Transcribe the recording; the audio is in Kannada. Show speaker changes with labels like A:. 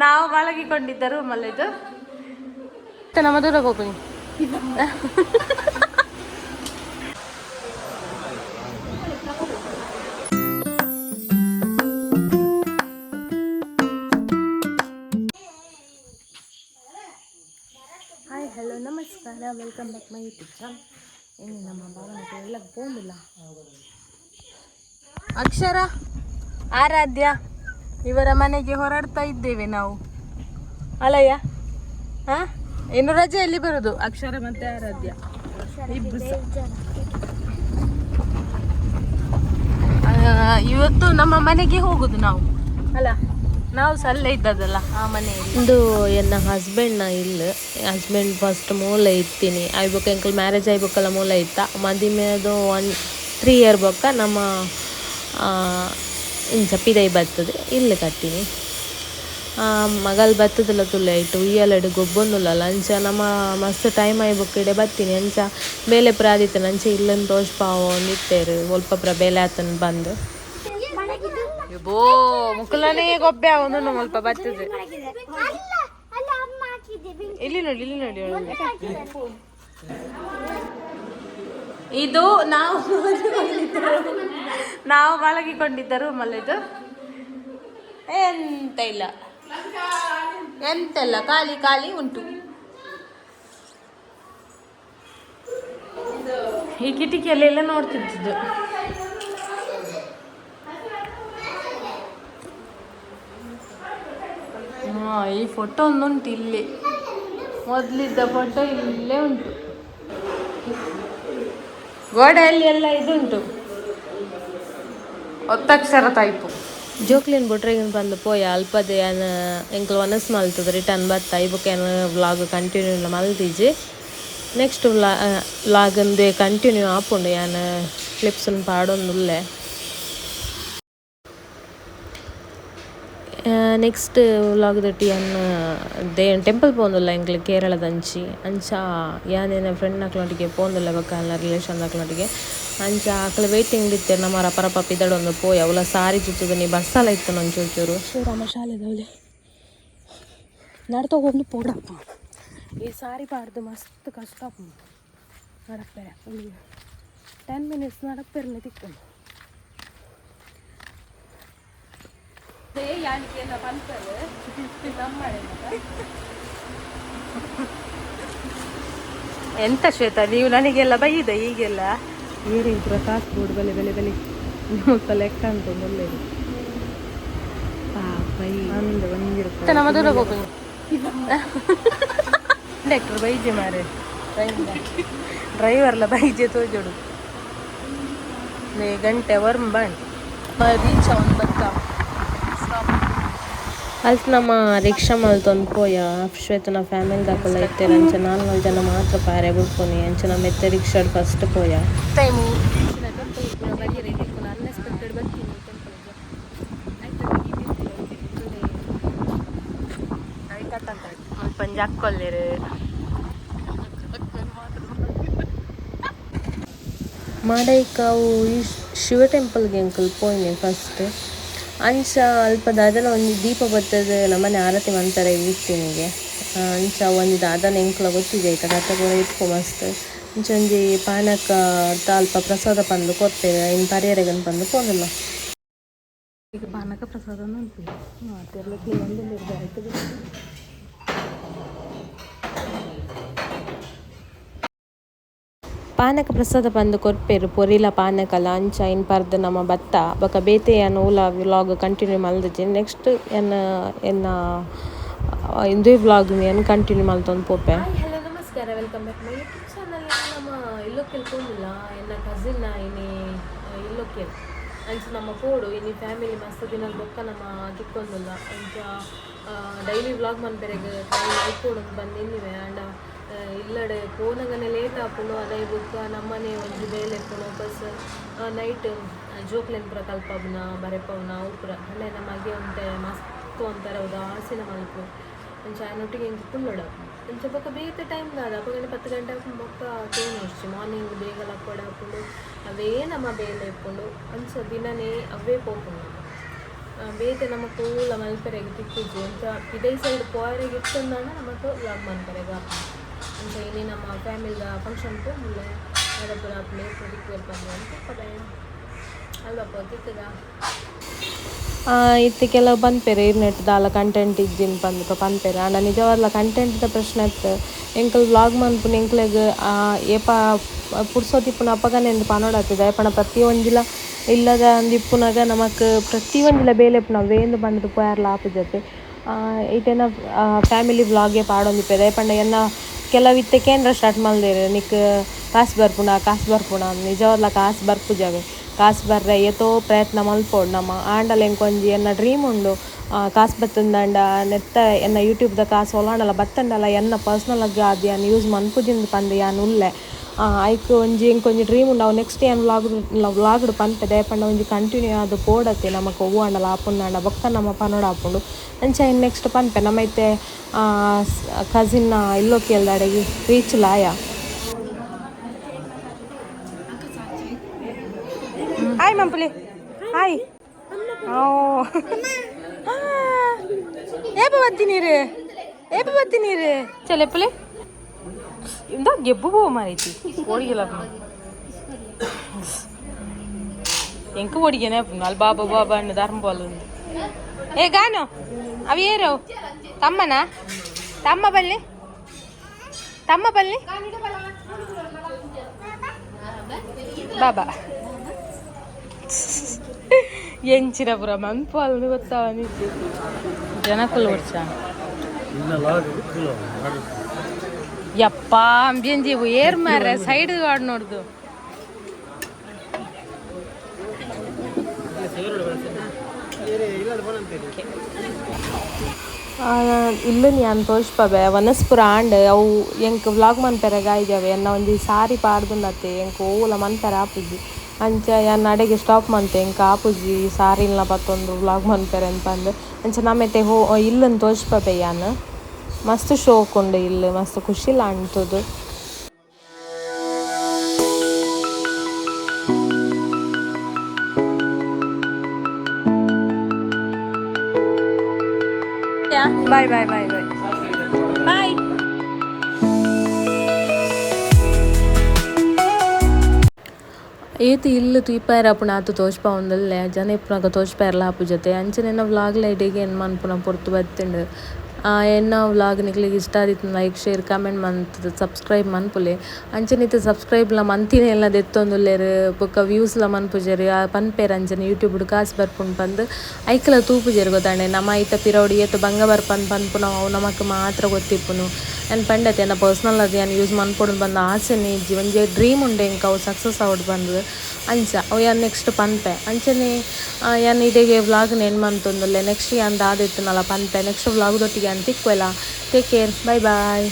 A: ನಾವು ಮಲಗಿಕೊಂಡಿದ್ದ ರೂಮಲ್ಲಿ ಇದು ನಮ್ಮ ದೂರ ಹೋಗ್ಬನಿ. ಹಾಯ್ ಹಲೋ ನಮಸ್ಕಾರ, welcome back my YouTube channel. ಏನು ನಮ್ಮ ಭಾವನೆ ಎಲ್ಲ ಫೋನಿಲ್ಲ. ಅಕ್ಷರ, ಆರಾಧ್ಯ ಇವರ ಮನೆಗೆ ಹೊರಡ್ತಾ ಇದ್ದೇವೆ ನಾವು. ಅಲ್ಲಯ್ಯ, ಹಾ ಇನ್ನು ರಜೆಯಲ್ಲಿ ಬರುದು ಅಕ್ಷರ ಮತ್ತೆ ಆರಾಧ್ಯ ಇಬ್ರು. ಇವತ್ತು ನಮ್ಮ ಮನೆಗೆ ಹೋಗುದು ನಾವು. ಅಲ್ಲ, ನಾವು ಸಹ ಅಲ್ಲೇ ಇದ್ದದಲ್ಲ ಆ ಮನೆಯಲ್ಲಿ.
B: ಇಂದು ಎನ್ನ ಹಸ್ಬೆಂಡ್ನ ಇಲ್ಲ. ಹಸ್ಬೆಂಡ್ ಫಸ್ಟ್ ಮೂಲ ಇತ್ತೀನಿ ಆಯ್ಬೇಕು ಎಂಕಲ್ ಮ್ಯಾರೇಜ್ ಆಯ್ಬೇಕಲ್ಲ ಮೂಲ ಇತ್ತ ಮದಿಮೆದು 3 ಇಯರ್ ಬೊಕ್ಕ ನಮ್ಮ ಇಂಚ ಪಿದೈ ಬರ್ತದೆ ಇಲ್ಲ ಕತ್ತೀನಿ. ಮಗಲ್ ಬತ್ತದಲ್ಲ ತುಳ್ಳೆ ಇಟ್ಟು ಉಯ್ಯಲಡು ಗೊಬ್ಬೊಂದುಲ್ಲ ಅಂಚ ನಮ್ಮ ಮಸ್ತ್ ಟೈಮ್ ಆಯ್ಬೇಕು ಇಡೆ ಬತ್ತೀನಿ ಅಂಚ ಬೇಲೆ ಪ್ರಾದಿತ್ತನ ಅಂಚೆ ಇಲ್ಲಂದು ರೋಜ್ ಪಾವು ನಿತ್ತೇರು ಸ್ವಲ್ಪ ಬೇಲೆ ಆತನ ಬಂದು
A: ಬೋ ಮುಕ್ಕಲನೇ ಗೊಬ್ಬೆ ಒಂದು ಸ್ವಲ್ಪ ಬರ್ತದೆ. ಇಲ್ಲಿ ನೋಡಿ, ಇಲ್ಲಿ ನೋಡಿ, ಇದು ನಾವು ಮಲಗಿಕೊಂಡಿದ್ದ ರೂಮಲ್ಲಿ ಇದು ಎಂತ ಇಲ್ಲ, ಎಂತೆಲ್ಲ ಖಾಲಿ ಖಾಲಿ ಉಂಟು. ಈ ಕಿಟಕಿಯಲ್ಲೆಲ್ಲ ನೋಡ್ತಿದ್ದು. ಈ ಫೋಟೋ ಒಂದುಂಟು ಇಲ್ಲಿ, ಮೊದಲಿದ್ದ ಫೋಟೋ ಇಲ್ಲೇ ಉಂಟು. ಗೋಡೆಯಲ್ಲಿ ಎಲ್ಲ ಇದುಂಟು, ಒತ್ತಕ್ಷರ ಟೈಪು.
B: ಜೋಕ್ಲಿನ್ ಬಿಟ್ರೆಗಿನ ಬಂದು ಪೋಯ ಅಲ್ಪದೆ ಎಂಕಲ್ ಒನಸ್ ಮಲ್ತದ ರಿಟರ್ನ್ ಬತ್ತ ಐಬಕ್ಕೆ ವ್ಲಾಗ್ ಕಂಟಿನ್ಯೂ ಮಲ್ತಿಜಿ. ನೆಕ್ಸ್ಟ್ ವ್ಲಾಗಂದು ಕಂಟಿನ್ಯೂ ಆಪುಂಡು ಯಾನ್ ಕ್ಲಿಪ್ಸನ್ನು ಪಾಡೊಂದುಲ್ಲೆ. ನೆಕ್ಸ್ಟ್ ವ್ಲಾಗ್ ದಟ್ಟಿ ದೇನ್ ಟೆಂಪಲ್ ಪೋಂದುಲ್ಲ ಎಂಕ್ಲು ಕೇರಳದಂಚಿ ಅಂಚ ಯಾನೇನ ಫ್ರೆಂಡ್ ನಕ್ಲೊಟ್ಟಿಗೆ ಪೋಂದುಲ್ಲ ಬಕ್ಕಲ್ನ ರಿಲೇಷನ್ ನಕ್ಲೊಟ್ಟಿಗೆ ಅಂಚ ಆಕಳು ವೇಟಿಂಗ್ ಇತ್ತೆ ನಮ್ಮ ರಪರಪ ಪಿದಡೊಂದು ಪೋಯ ಅವಳ ಸಾರಿ ಜುತ್ತದ ನೀ ಬಸ್ಸಲ್ಲ ಇತ್ತು ಒಂಚೂರು
A: ಶಿವರಾಮ ಶಾಲೆದವಳೆ ನಡ್ತೋಗೊಂಡು ಪೋಡಪ್ಪ. ಈ ಸಾರಿ ಪಾಡ್ದು ಮಸ್ತ್ ಕಷ್ಟ ನಡಪ್ಪೆ 10 minutes ನಡಪ್ಪೆರ್ಲೆ ತಿಕ್ಕೊಂಡು ಎಂತ ಶ್ವೇತ ನೀವು ನನಗೆಲ್ಲ ಬೈದ ಈಗೆಲ್ಲ ಬೇರೆ ಇದ್ರ ಕಾಸ್ಬೋದು ಬೆಲೆ ಬೆಲೆ ಬೆಲೆ ನಿಮ್ಮ ಲೆಕ್ಕ ಅಂತ ಒಳ್ಳೆಯದು ಒಂದು ಬಂದಿರುತ್ತೆ. ನಮ್ಮ ದೂರ ಹೋಗ್ಬೋದು ಕಂಡಕ್ಟರ್ ಬೈಜೆ ಮಾರೆ ಡ್ರೈವರ್ಲ ಬೈಜೆ ತೋಜೋಡು ಗಂಟೆ ವರ್ಮ್ ಬಂಡ್ ರೀಚ್ ಒಂದು ಬತ್ತ
B: ಅಲ್ಲಿ ನಮ್ಮ ರಿಕ್ಷಾ ಮಲ್ತೊಂದು ಪೋಯ ಶ್ವೇತನ ಫ್ಯಾಮಿಲಿ ದಾಖಲೆ ಇತ್ತೇನೆ ಅಂಚ 4 ಜನ ಮಾತ್ರ ಪಾರೆ ಬಿಡ್ಕೊನಿ ಅಂಚ ನಮ್ಮ ಎತ್ತೆ ರಿಕ್ಷಾಡ್ ಫಸ್ಟ್ ಪೋಯ
A: ಟೈಮು ಪಂಜಾಕೊಲ್ಲಿರು
B: ಮಾಡೈಕಾವು ಈ ಶಿವ ಟೆಂಪಲ್ಗೆ ಅಂಕಲ್ ಪೋಯ್ನೆ ಫಸ್ಟ್ ಅಂಚ ಅಲ್ಪ ದಾದನ ಒಂದು ದೀಪ ಬರ್ತದೆ ನಮ್ಮನೆ ಆರತಿ ಮಾಡ್ತಾರೆ ವೀಕ್ತಿನಿಗೆ ಅಂಚ ಒಂದು ದಾದನ ಎಂಕ್ಲ ಗೊತ್ತಿದೆ ಆಯ್ತಾ ಕಥ ಕೂಡ ಇಟ್ಕೊ ಮಸ್ತ್ ಅಂಚ ಒಂಜಿ ಪಾನಕ ಅಲ್ಪ ಪ್ರಸಾದ ಪಂದು ಕೊಡ್ತೇವೆ ಇನ್ನು ಪರಿಯರೆಗನ್ ಬಂದು ಪೋನಲ್ಲ
A: ಈಗ ಪಾನಕ ಪ್ರಸಾದ ಉಂಟು
B: ಪಾನಕ ಪ್ರಸಾದ ಬಂದು ಕೊರ್ಪೇರು ಪೊರಿಲ ಪಾನಕಲ ಅಂಚ ಇನ್ ಪರ್ದು ನಮ್ಮ ಭತ್ತ ಬೊಕ ಬೇತೆ ಅನ್ನ ವ್ಲಾಗ್ ಕಂಟಿನ್ಯೂ ಮಲ್ದಿಜಿ. ನೆಕ್ಸ್ಟ್ ಎನ್ನ ಇಂದೇ ವ್ಲಾಗ್ ಏನು ಕಂಟಿನ್ಯೂ ಮಲ್ತೊಂದು ಪೋಪೆ.
A: ಹಲೋ ನಮಸ್ಕಾರ, welcome back my YouTube channel. ನಮ್ಮ ಇಲ್ಲೊಕ್ಕೆ ಪೋನಿಲ್ಲ ಎನ್ನ ಕಸಿನ್ ಇನಿ ಇಲ್ಲೊಕ್ಕೆ ಅಂಚ ನಮ್ಮ ಪೋಡು ಇನಿ ಫ್ಯಾಮಿಲಿ ಮಸ್ತ್ ದಿನ ಬೊಕ್ಕ ನಮ್ಮ ತಿಕ್ಕೊಂದಿಲ್ಲ ಅಂಚ ಡೈಲಿ ವ್ಲಾಗ್ ಮನ್ಪೆರೆಗೆ ಐಪೋಡು ಬಂದು ಇನ್ನಿವೆ ಆಂಡ ಇಲ್ಲಡೆ ಪೋನಗನೆ ಲೇಟ್ ಆಪುಂಡು ಅದೇ ಬುಕ್ಕ ನಮ್ಮನೆ ಒಂದು ಬೇಲೆ ಎಪ್ಪುನು ವಾಪಸ್ ನೈಟ್ ಜೋಕ್ಲೆನ್ ಪುರ ಕಲ್ಪವ್ನ ಬರೆಪವ್ನ ಉಪುರ ಅಲ್ಲೇ ನಮಗೆ ಒಂತೆ ಮಸ್ತ್ ಒಂಥರ ಉದಾಸೀನ ಮಲ್ಪು ಅಂಚ ಆಯನೊಟ್ಟಿಗೆ ಇಂಚ ಪುಲ್ಲಡ ಅಂಚ ಬೊಕ್ಕ ಬೇತೆ ಟೈಮ್ ದಾದ ಅಪ್ಪಗನೆ 10 ಗಂಟೆ ಹಾಕೊಂಡು ಬೊಕ್ಕ ತೇನೆ ಇಷ್ಟು ಮಾರ್ನಿಂಗ್ ಬೇಗ ಲಪ್ಪಡ ಹಾಕೊಂಡು ಅವೇ ನಮ್ಮ ಬೇಲೆ ಎಪ್ಪುಂಡು ಅಂಚ ದಿನನೇ ಅವೇ ಪೋಪುಂಡು ಬೇತೆ ನಮ್ಮ ಕೂಲ ಮಲ್ಪೆರೆಗೆ ತಿಕ್ಕುಜಿ ಅಂತ ಇದೇ ಸೈಡ್ ಪೋಯರೆಗೆ ಇತ್ತಂದಾಂಡ ನಮಗೆ ವ್ಲಾಗ್ ಮಲ್ಪೆರೆಗ ಅಂತ ಇನಿ ನಮ್ಮ ಫ್ಯಾಮಿಲಿದ ಫಂಕ್ಷನ್ ಪೋಮುಲ್ಲೆ ಅದರ ಪ್ಲೇಸ್ ರಿಕ್ವೆಸ್ಟ್ ಬಂದು ಅಂತ ಪದೇ ಅಲ್ವಪ್ಪ ತಿಕ್ಕದ
B: ಇತ್ತು ಕೆಲವು ಪನ್ಪೆರೆ ಇರ್ನೆಟ್ ದಾಲ ಕಂಟೆಂಟ್ ಇಜ್ಜಿನ ಪಂದು ಪನ್ಪೆರೆ ಆಂಡ ನಿಜವಾದ ಕಂಟೆಂಟ್ದ ಪ್ರಶ್ನೆ ಇತ್ತು ಎಂಕಲ್ ವ್ಲಾಗ್ ಮನ್ಪುನ ಎಂಕ್ಲೆಗ್ ಏಪ ಪುಡ್ಸೋತಿಪ್ಪುನ ಅಪ್ಪಗನೆಂದು ಪನೋಡಾಗ್ತದೆ ಏಪಣ ಪ್ರತಿ ಒಂಜಿಲ ಇಲ್ಲದ ಅಂದಿಪ್ಪುನಾಗ ನಮಕ್ ಪ್ರತಿ ಒಂಜಿಲ ಬೇಲೆಪ್ಪು ನಾವು ವೇಂದು ಬಂದು ಪೋಯಾರ್ಲ ಆಪುಜತೆ ಇಟೇನ ಫ್ಯಾಮಿಲಿ ವ್ಲಾಗೆ ಪಾಡೊಂದಿಪ್ಪೆದ ಏಪಂಡ ಎನ್ನ ಕೆಲವಿತ್ತೆ ಕೇಂದ್ರ ಸ್ಟಾರ್ಟ್ ಮಲ್ದೇರು ನಿಕ್ ಕಾಸು ಬರ್ಪುಣ ನಿಜವಾದ ಕಾಸು ಬರ್ಪುಜಾವೆ ಕಾಸು ಬರ್ರೆ ಏತೋ ಪ್ರಯತ್ನ ಮಲ್ಪೋಡು ನಮ್ಮ ಆಂಡಲ ಎಂಕೊಂಜಿ ಎನ್ನ ಡ್ರೀಮ್ ಉಂಡು ಕಾಸು ಬತ್ತಂದಂಡ ನೆತ್ತ ಎನ್ನ ಯೂಟ್ಯೂಬ್ದ ಕಾಸು ಒಲಾಂಡಲ ಬತ್ತಂಡಲ ಎನ್ನ ಪರ್ಸ್ನಲ್ ಆಗಿ ಅದು ಯಾನು ಯೂಸ್ ಮನ್ಪುಜಿಂದು ಪಂದು ಯಾನು ಉಲ್ಲೆ ಐಕ್ ಒಂಜಿ ಎಂಕೊಂಜಿ ಡ್ರೀಮ್ ಉಂಡು ಅವು ನೆಕ್ಸ್ಟ್ ಏನು ವ್ಲಾಗ್ಡ್ ಪನ್ಪೆ ದಯಪಂಡ ಒಂಜಿ ಕಂಟಿನ್ಯೂ ಆದು ಪೋಡತ್ತೆ ನಮಕ್ ಒವ್ವು ಅಂಡಲ ಆಪುಂಡಾಂಡ ಬೊಕ್ಕ ನಮ್ಮ ಪನೋಡ ಆಪುಂಡು ಅಂಚ ಇನ್ನು ನೆಕ್ಸ್ಟ್ ಪನ್ಪೆ ನಮ್ಮೈತೆ ಕಸಿನ್ನ ಇಲ್ಲೋಕಿ ಎಲ್ದಾಡೆಗೆ ರೀಚ್ ಲಾಯ ಹಾಯ್ ಮಂಪುಲಿ ಹಾಯ್ ಓ ಏಪ ಬತ್ತಿ ನೀರು ಚಲೆಪ್ಪಲೆ ಇಂದ ಗೆಬ್ಬು ಪೋ ಮಾರೈತಿ ಓಡಿಗೆಲ್ಲ ಎಂಕ ಓಡಿಗೆನೆ ಅಲ್ಲಿ ಬಾಬಾ ಅಣ್ಣ ಧರ್ಮಪಾಲು ಏ ಗಾನು ಅವು ಏರು ತಮ್ಮ ಬಲ್ಲಿ ಬಾಬಾ ಎಂಚಿನ ಪುರ ಮನ್ಪಾಲು ಗೊತ್ತಾವ ನಿಜ ಜನಕ್ಕಲ್ಲ ವರ್ಷ ಯಪ್ಪ ಅಂಬಿಯಂಜಿ ಏರ್ ಮಾರ ಸೈಡ್ ಆಡ್ ನೋಡ್ದು ಇಲ್ಲೂ ನಾನು ತೋರಿಸ್ಪಬೆ ವನಸ್ಪುರ ಆಂಡ್ ಅವು ಎಂಕ್ ವ್ಲಾಗ್ ಮನ್ಪೆರೆ ಗಾಯ್ದವೆ ಎನ್ನ ಒಂಜಿ ಸಾರಿ ಪಾಡ್ದುಂಡತ್ತೆ ಎಂಕ್ ಓಲ ಮನ್ಪೆರೆ ಆಪುಜಿ ಅಂಚ ಎನ್ನ ಅಡೆಗೆ ಸ್ಟಾಪ್ ಮಂತೆ ಎಂಕ ಆಪುಜಿ ಸಾರಿಲ್ನ ಪತ್ತೊಂದು ವ್ಲಾಗ್ ಮನ್ಪೆರೆ ಅಂತಂದು ಅಂಚ ನಮ್ಮತ್ತೆ ಇಲ್ಲನ್ನು ತೋರಿಸ್ಪಬೆ ಯಾನು ಮಸ್ತ್ ಶೋಕ್ ಉಂಡು ಇಲ್ಲಿ ಮಸ್ತ್ ಖುಷಿಲ ಅಂಟುದು ಬಾಯ್ ಬಾಯ್ ಬಾಯ್ ಬಾಯ್ ಬಾಯ್ ಏತು ಇಲ್ಲು ತೂಪಾಯರ ಆಪುನ ಆತು ತೋಜ್ಪ ಒಂದಲ್ಲೇ ಜನ ಇಪ್ಪುನಾಗ ತೋಜ್ಪಾಯರ್ಲ ಆಪು ಜೊತೆ ಅಂಚನೆನ ವ್ಲಾಗ್ ಲೈಟಿಗೆ ಏನು ಮನ್ಪುನ ಪೊರ್ತು ಬತ್ತಿಂಡು ಎನ್ನ ವ್ಲಾಗ್ ನಿಕ್ಲಿಗೆ ಇಷ್ಟ ಆದಿತ್ತು ಲೈಕ್ ಶೇರ್ ಕಮೆಂಟ್ ಮಂತ್ ಸಬ್ಸ್ಕ್ರೈಬ್ ಮನ್ಪುಲೆ ಅಂಚನಿತ್ತು ಸಬ್ಸ್ಕ್ರೈಬ್ಲ ಮಂತಿನೇ ಎಲ್ಲ ದೆತ್ತೊಂದುಲ್ಲೇರು ಬೊಕ್ಕ ವ್ಯೂಸ್ಲ ಮನ್ಪುಜೆರು ಪನ್ಪೇರು ಅಂಚನೆ ಯೂಟ್ಯೂಬ್ ಕಾಸು ಬರ್ಪುಂಡು ಪಂದು ಐಕ್ಲ ತೂಪುಜೆರು ಗೊತ್ತಾಂಡೆ ನಮ್ಮ ಐತ ಪಿರೌಡಿ ಏತು ಬಂಗ ಬರ್ಪನ್ ಪನ್ಪುನ ಅವು ನಮಕ್ ಮಾತ್ರ ಗೊತ್ತಿಪ್ಪುನು ನಾನು ಪಂಡತೆ ನನ್ನ ಪರ್ಸ್ನಲ್ ಅದು ನಾನು ಯೂಸ್ ಮನ್ಪೊಡು ಬಂದ ಆಸೆನೇ ಇಜ್ಜಿ ಒಂಜಿ ಡ್ರೀಮ್ ಉಂಡೆ ಎಂಕ ಅವು ಸಕ್ಸಸ್ ಔಟ್ ಬಂದು ಅಂಚ ಅವು ಯಾನು ನೆಕ್ಸ್ಟ್ ಪನ್ಪೆ ಅಂಚನೆ ಯಾನು ಇದೆಗೆ ವ್ಲಾಗ್ ನೆನ್ ಮಂತೊಂದುಲ್ಲೆ ನೆಕ್ಸ್ಟ್ ಯಾನ್ ದಾದಿತ್ತು ನಲ್ಲ ಪನ್ಪೆ ನೆಕ್ಸ್ಟ್ ವ್ಲಾಗ್ದೊಟ್ಟಿಗೆ ಅಂತ ತಿಕ್ವೆಲ್ಲ ಟೇಕ್ ಕೇರ್ ಬಾಯ್ ಬಾಯ್